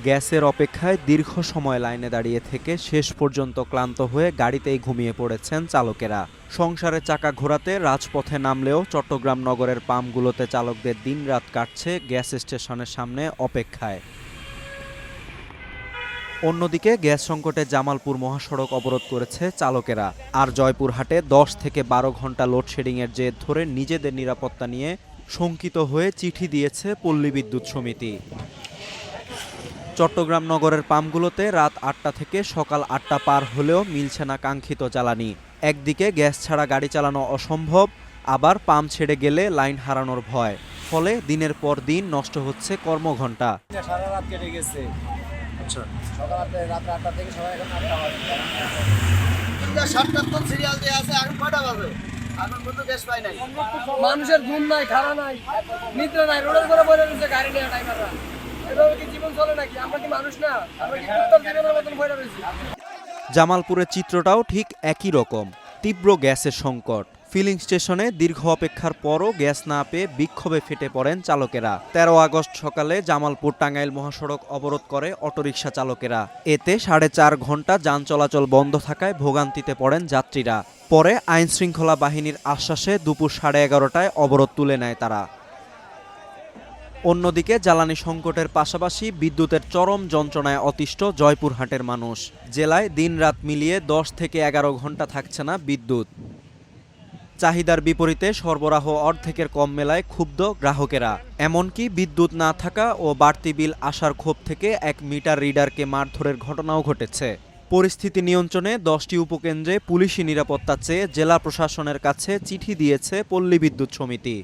গ্যাসের অপেক্ষায় দীর্ঘ সময় লাইনে দাঁড়িয়ে থেকে শেষ পর্যন্ত ক্লান্ত হয়ে গাড়িতেই ঘুমিয়ে পড়েছেন চালকেরা। সংসারের চাকা ঘোরাতে রাজপথে নামলেও চট্টগ্রাম নগরের পাম্পগুলোতে চালকদের দিনরাত কাটছে গ্যাস স্টেশনের সামনে অপেক্ষায়। অন্যদিকে গ্যাস সংকটে জামালপুর মহাসড়ক অবরোধ করেছে চালকেরা। আর জয়পুরহাটে 10 থেকে 12 ঘন্টা লোডশেডিংয়ের জের ধরে নিজেদের নিরাপত্তা নিয়ে শঙ্কিত হয়ে চিঠি দিয়েছে পল্লী বিদ্যুৎ সমিতি। চট্টগ্রাম নগরের পাম্পগুলোতে রাত 8টা থেকে সকাল 8টা পার হলেও মিলছে না কাঙ্ক্ষিত জ্বালানি। একদিকে গ্যাস ছাড়া গাড়ি চালানো অসম্ভব, আবার পাম্প ছেড়ে গেলে লাইন হারানোর ভয়। ফলে দিনের পর দিন নষ্ট হচ্ছে কর্মঘণ্টা। সারা রাত কেটে গেছে। আচ্ছা, সকাল রাত 8টা থেকে সবাই এখন 8টা বাজে। 7টার তো সিরিয়াল দেয়া আছে, এখন কয়টা বাজে? এখন পর্যন্ত গ্যাস পাই নাই। মানুষের ঘুম নাই, খাওয়া নাই, নিদ্রা নাই, রোডের উপরে পড়ে রয়েছে গাড়ি নিয়ে ড্রাইভাররা। এভাবে কি জীবন চলে নাকি? আমরা কি মানুষ না? আমরা কি উত্তর জীবনের মতন পড়ে রয়েছি? জামালপুরের চিত্রটাও ঠিক একই রকম। তীব্র গ্যাসের সংকট। ফিলিং স্টেশনে দীর্ঘ অপেক্ষার পরও গ্যাস না পেয়ে বিক্ষোভে ফেটে পড়েন চালকেরা। 13 আগস্ট সকালে জামালপুর টাঙ্গাইল মহাসড়ক অবরোধ করে অটোরিকশা চালকেরা। এতে 4.5 ঘন্টা যান চলাচল বন্ধ থাকায় ভোগান্তিতে পড়েন যাত্রীরা। পরে আইনশৃঙ্খলা বাহিনীর আশ্বাসে দুপুর 11:30টায় অবরোধ তুলে নেয় তারা। অন্যদিকে জ্বালানি সংকটের পাশাপাশি বিদ্যুতের চরম যন্ত্রণায় অতিষ্ঠ জয়পুরহাটের মানুষ। জেলায় দিনরাত মিলিয়ে 10 থেকে 11 ঘন্টা থাকছে না বিদ্যুৎ। চাহিদার বিপরীতে সরবরাহ অর্ধেকের কম মেলায় ক্ষুব্ধ গ্রাহকেরা। এমনকি বিদ্যুৎ না থাকা ও বাড়তি বিল আসার ক্ষোভ থেকে এক মিটার রিডারকে মারধরের ঘটনাও ঘটেছে। পরিস্থিতি নিয়ন্ত্রণে 10টি উপকেন্দ্রে পুলিশি নিরাপত্তা চেয়ে জেলা প্রশাসনের কাছে চিঠি দিয়েছে পল্লী বিদ্যুৎ সমিতি।